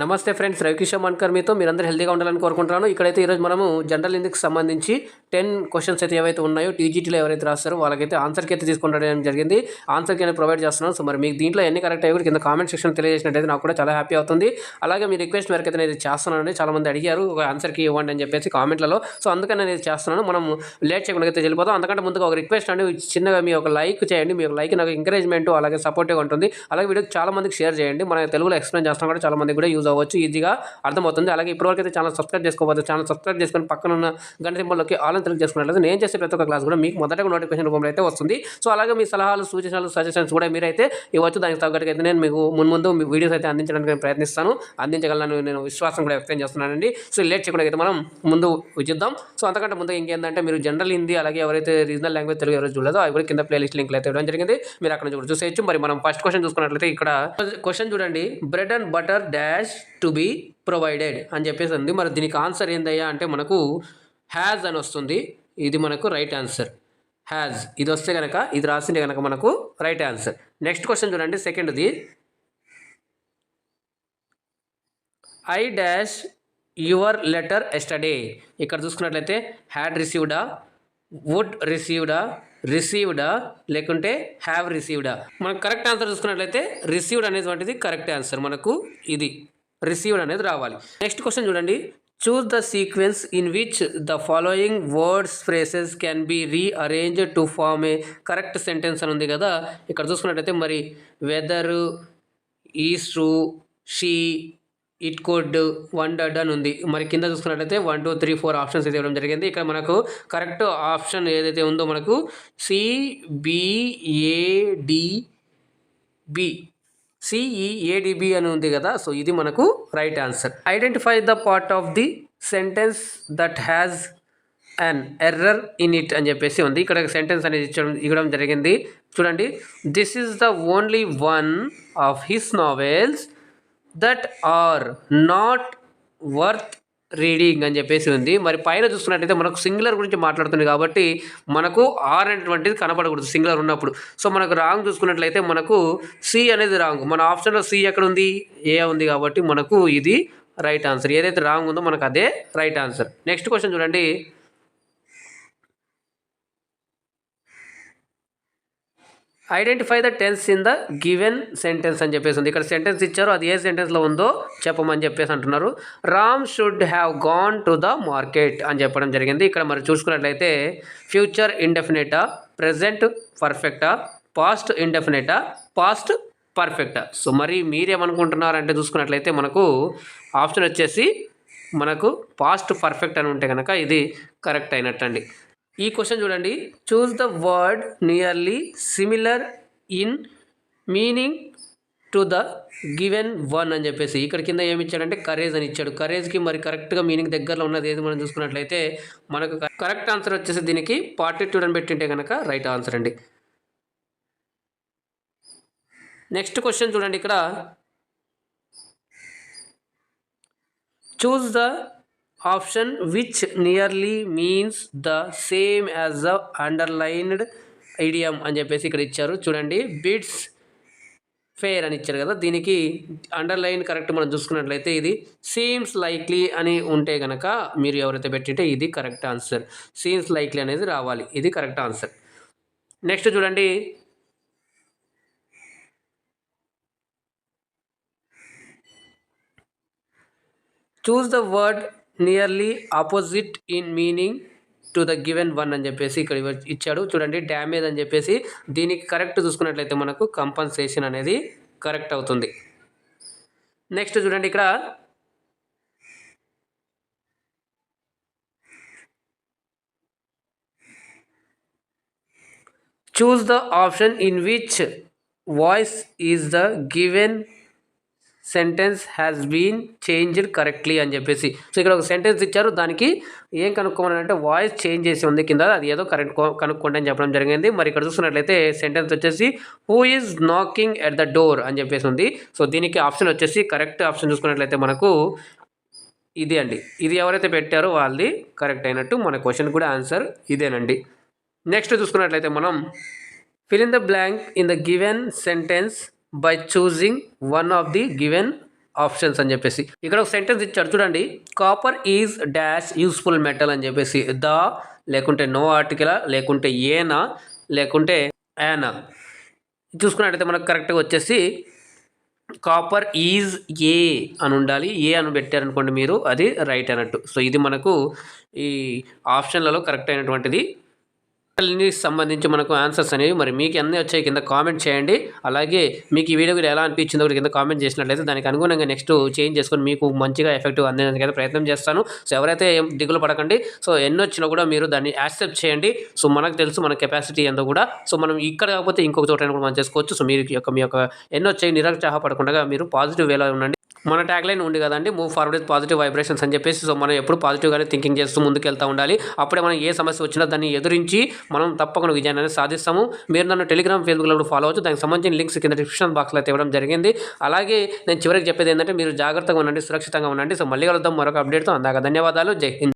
నమస్తే ఫ్రెండ్స్, రవికిషోర్ మన్కర్ మీతో. మీరందరూ హెల్తీగా ఉండాలని కోరుకుంటున్నాను. ఇక్కడైతే ఈరోజు మనము జనరల్ హిందీకి సంబంధించి 10 క్వశ్చన్స్ అయితే ఏవైతే ఉన్నాయో టీజీటీలో ఎవరైతే రాస్తారో వాళ్ళకైతే ఆన్సర్కి అయితే తీసుకుంటడం జరిగింది. ఆన్సర్కి అనేది ప్రొవైడ్ చేస్తున్నాను. సో మరి మీకు దీంట్లో ఎన్ని కరెక్ట్ అయ్యి కింద కామెంట్ సెక్షన్ తెలియజేసినట్టయితే నాకు కూడా చాలా హ్యాపీ అవుతుంది. అలాగే మీ రిక్వెస్ట్ మేరకు అయితే నేను చేస్తున్నానండి. చాలామంది అడిగారు ఒక ఆన్సర్కి ఇవ్వండి అని చెప్పేసి కామెంట్లలో. సో అందుకని నేను చేస్తున్నాను. మనం లేట్ చేయకుండా అయితే వెళ్ళిపోతాం. అంతకంటే ముందుగా ఒక రిక్వెస్ట్ అండి, చిన్నగా మీ ఒక లైక్ చేయండి. మీ ఒక లైక్ నాకు ఎంకరేజ్మెంట్ అలాగే సపోర్టివ్గా ఉంటుంది. అలాగే వీడియో చాలా మందికి షేర్ చేయండి. మన తెలుగులో ఎక్స్ప్లెయిన్ చేస్తాం కూడా చాలా మందికి కూడా యూజ్ అవ్వచ్చు, ఈజీగా అర్థమవుతుంది. అలాగే ఇప్పటివరకు అయితే ఛానల్ సబ్స్క్రైబ్ చేసుకోవచ్చు. ఛానల్ సబ్స్క్రైబ్ చేసుకొని పక్కన ఉన్న గంట సింబల్లోకి ఆల్ అని క్లిక్ చేసుకున్నట్లయితే నేను చేసే ప్రతి ఒక్క క్లాస్ కూడా మీకు మొదటగా నోటిఫికేషన్ రూపంలో అయితే వస్తుంది. సో అలాగే మీ సలహాలు, సూచనలు, సజెషన్స్ కూడా మీరైతే ఇవ్వచ్చు. దానికి తగ్గట్టుగా అయితే నేను మీకు ముందు మీ వీడియోస్ అయితే అందించడానికి నేను ప్రయత్నిస్తాను. అందించగలను నేను విశ్వాసం కూడా వ్యక్తం చేస్తున్నానండి. సో లేట్ చేయకుండా అయితే మనం ముందు చూద్దాం. సో అంతకంటే ముందు ఇంకేంటంటే మీరు జనరల్ హిందీ అలాగే ఎవరైతే రీజనల్ లాంగ్వేజ్ తెలుగు ఎవరైతే చూడలేదో అవి కూడా కింద ప్లేలిస్ట్ లింక్లు అయితే ఇవ్వడం జరిగింది. మీరు అక్కడ నుంచి కూడా చూసేయచ్చు. మరి మనం ఫస్ట్ క్వశ్చన్ చూసుకున్నట్లయితే ఇక్కడ క్వశ్చన్ చూడండి, bread and butter dash to be provided అని చెప్పేసి ఉంది. మరి దీనికి ఆన్సర్ ఏందయ్యా అంటే మనకు హ్యాజ్ అని వస్తుంది. ఇది మనకు రైట్ ఆన్సర్. హ్యాజ్ ఇది వస్తే కనుక, ఇది రాసింది కనుక మనకు రైట్ ఆన్సర్. నెక్స్ట్ క్వశ్చన్ చూడండి, సెకండ్ది. I dash your letter yesterday. ఇక్కడ చూసుకున్నట్లయితే హ్యాడ్ రిసీవ్డా, వుడ్ రిసీవ్డా, రిసీవ్డా లేకుంటే హ్యావ్ రిసీవ్డా. మనకు కరెక్ట్ ఆన్సర్ చూసుకున్నట్లయితే రిసీవ్డ్ అనేటువంటిది కరెక్ట్ ఆన్సర్. మనకు ఇది రిసీవ్డ్ అనేది రావాలి. నెక్స్ట్ క్వశ్చన్ చూడండి, choose the sequence in which the following words phrases can be rearranged to form a correct sentence అని ఉంది కదా. ఇక్కడ చూసుకున్నట్లయితే మరి whether, is true, she, it could, wondered అని ఉంది. మరి కింద చూసుకున్నట్లయితే 1 2 3 4 ఆప్షన్స్ అయితే ఇవ్వడం జరిగింది. ఇక్కడ మనకు కరెక్ట్ ఆప్షన్ ఏదైతే ఉందో మనకు సిఈఏడిబి అని ఉంది కదా. సో ఇది మనకు right answer. Identify the part of the sentence that has an error in it అని చెప్పేసి ఉంది. ఇక్కడ సెంటెన్స్ అనేది ఇవ్వడం జరిగింది. చూడండి, this is the only one of his novels that are not worth reading అని చెప్పేసి ఉంది. మరి పైన చూసుకున్నట్టయితే మనకు సింగులర్ గురించి మాట్లాడుతుంది కాబట్టి మనకు ఆర్ అనేటువంటిది కనపడకూడదు సింగులర్ ఉన్నప్పుడు. సో మనకు రాంగ్ చూసుకున్నట్లయితే మనకు సి అనేది రాంగ్. మన ఆప్షన్లో సి ఎక్కడ ఉంది, ఏ ఉంది కాబట్టి మనకు ఇది రైట్ ఆన్సర్. ఏదైతే రాంగ్ ఉందో మనకు అదే రైట్ ఆన్సర్. నెక్స్ట్ క్వశ్చన్ చూడండి, identify the tense in the given sentence అని చెప్పేసి ఉంది. ఇక్కడ సెంటెన్స్ ఇచ్చారు, అది ఏ సెంటెన్స్లో ఉందో చెప్పమని చెప్పేసి అంటున్నారు. Ram should have gone to the market అని చెప్పడం జరిగింది. ఇక్కడ మరి చూసుకున్నట్లయితే ఫ్యూచర్ ఇండెఫినెటా, ప్రెజెంట్ పర్ఫెక్టా, పాస్ట్ ఇండెఫినెటా, పాస్ట్ పర్ఫెక్టా. సో మరి మీరేమనుకుంటున్నారంటే చూసుకున్నట్లయితే మనకు ఆప్షన్ వచ్చేసి మనకు పాస్ట్ పర్ఫెక్ట్ అని ఉంటే కనుక ఇది కరెక్ట్ అయినట్టండి. ఈ క్వశ్చన్ చూడండి, choose the word nearly similar in meaning to the given one అని చెప్పేసి ఇక్కడ కింద ఏమి ఇచ్చాడంటే కరేజ్ అని ఇచ్చాడు. కరేజ్కి మరి కరెక్ట్గా మీనింగ్ దగ్గరలో ఉన్నది ఏది మనం చూసుకున్నట్లయితే మనకు కరెక్ట్ ఆన్సర్ వచ్చేసి దీనికి పార్టిట్యూడ్ అని పెట్టింటే కనుక రైట్ ఆన్సర్ అండి. నెక్స్ట్ క్వశ్చన్ చూడండి, ఇక్కడ choose the option which nearly means the same as the underlined idiom అని చెప్పేసి ఇక్కడ ఇచ్చారు. చూడండి, బిడ్స్ ఫేర్ అని ఇచ్చారు కదా, దీనికి అండర్లైన్ కరెక్ట్ మనం చూసుకున్నట్లయితే ఇది సీమ్స్ లైక్లీ అని ఉంటే కనుక మీరు ఎవరైతే పెట్టింటే ఇది కరెక్ట్ ఆన్సర్. సీమ్స్ లైక్లీ అనేది రావాలి, ఇది కరెక్ట్ ఆన్సర్. నెక్స్ట్ చూడండి, choose the word nearly opposite in meaning to the given one అని చెప్పేసి ఇక్కడ ఇచ్చాడు. చూడండి, డ్యామేజ్ అని చెప్పేసి దీనికి కరెక్ట్ చూసుకున్నట్లయితే మనకు కంపన్సేషన్ అనేది కరెక్ట్ అవుతుంది. నెక్స్ట్ చూడండి, ఇక్కడ choose the option in which voice is the given sentence has been changed correctly అని చెప్పేసి. సో ఇక్కడ ఒక సెంటెన్స్ ఇచ్చారు, దానికి ఏం కనుక్కోమని అంటే వాయిస్ చేంజ్ చేసి ఉంది కింద, అది ఏదో కరెక్ట్ కనుక్కోండి అని చెప్పడం జరిగింది. మరి ఇక్కడ చూసుకున్నట్లయితే సెంటెన్స్ వచ్చేసి who is knocking at the door అని చెప్పేసి ఉంది. సో దీనికి ఆప్షన్ వచ్చేసి కరెక్ట్ ఆప్షన్ చూసుకున్నట్లయితే మనకు ఇది అండి. ఇది ఎవరైతే పెట్టారో వాళ్ళది కరెక్ట్ అయినట్టు. మన క్వశ్చన్ కూడా ఆన్సర్ ఇదేనండి. నెక్స్ట్ చూసుకున్నట్లయితే మనం fill in the blank in the given sentence by choosing one of the given options అని చెప్పేసి ఇక్కడ ఒక సెంటెన్స్ ఇచ్చాడు చూడండి. Copper is dash useful metal అని చెప్పేసి ద లేకుంటే నో ఆర్టికల్ లేకుంటే ఏనా లేకుంటే యానా చూసుకున్నట్టయితే మనకు కరెక్ట్గా వచ్చేసి కాపర్ ఈజ్ ఏ అని ఉండాలి. ఏ అని పెట్టారనుకోండి మీరు అది రైట్ అన్నట్టు. సో ఇది మనకు ఈ ఆప్షన్లలో కరెక్ట్ అయినటువంటిది. సంబంధించి మనకు ఆన్సర్స్ అనేవి మరి మీకు అన్నీ వచ్చాయి కింద కామెంట్ చేయండి. అలాగే మీకు ఈ వీడియో ఎలా అనిపించిందో కింద కామెంట్ చేసినట్లయితే దానికి అనుగుణంగా నెక్స్ట్ చేంజ్ చేసుకొని మీకు మంచిగా ఎఫెక్టివ్ అందించడానికి అయితే ప్రయత్నం చేస్తాను. సో ఎవరైతే ఏం దిగులు పడకండి. సో ఎన్ని వచ్చినా కూడా మీరు దాన్ని యాక్సెప్ట్ చేయండి. సో మనకు తెలుసు మన కెపాసిటీ ఎంతో కూడా. సో మనం ఇక్కడ కాకపోతే ఇంకొక చోట కూడా మనం చేసుకోవచ్చు. సో మీ యొక్క ఎన్ని వచ్చాయి నిరుత్సాహపడకుండా మీరు పాజిటివ్ వేలో ఉండండి. మన ట్యాగ్లైన్ ఉంది కదండి, move forward with positive vibrations అని చెప్పేసి. సో మనం ఎప్పుడు పాజిటివ్గానే థింకింగ్ చేస్తూ ముందుకు వెళ్తూ ఉండాలి. అప్పుడే మనం ఏ సమస్య వచ్చినా దాన్ని ఎదురించి మనం తప్పకుండా విజయాన్ని అనేది సాధిస్తాము. మీరు నన్ను టెలిగ్రామ్ ఫేస్బుక్లో కూడా ఫాలో అవచ్చు. దానికి సంబంధించిన లింక్స్ కింద డిస్క్రిప్షన్ బాక్స్లో అయితే ఇవ్వడం జరిగింది. అలాగే నేను చివరికి చెప్పేది ఏంటంటే మీరు జాగ్రత్తగా ఉండండి, సురక్షితంగా ఉండండి. సో మళ్ళీ కలుద్దాం మరొక అప్డేట్తో. అందాక ధన్యవాదాలు. జై హింద్.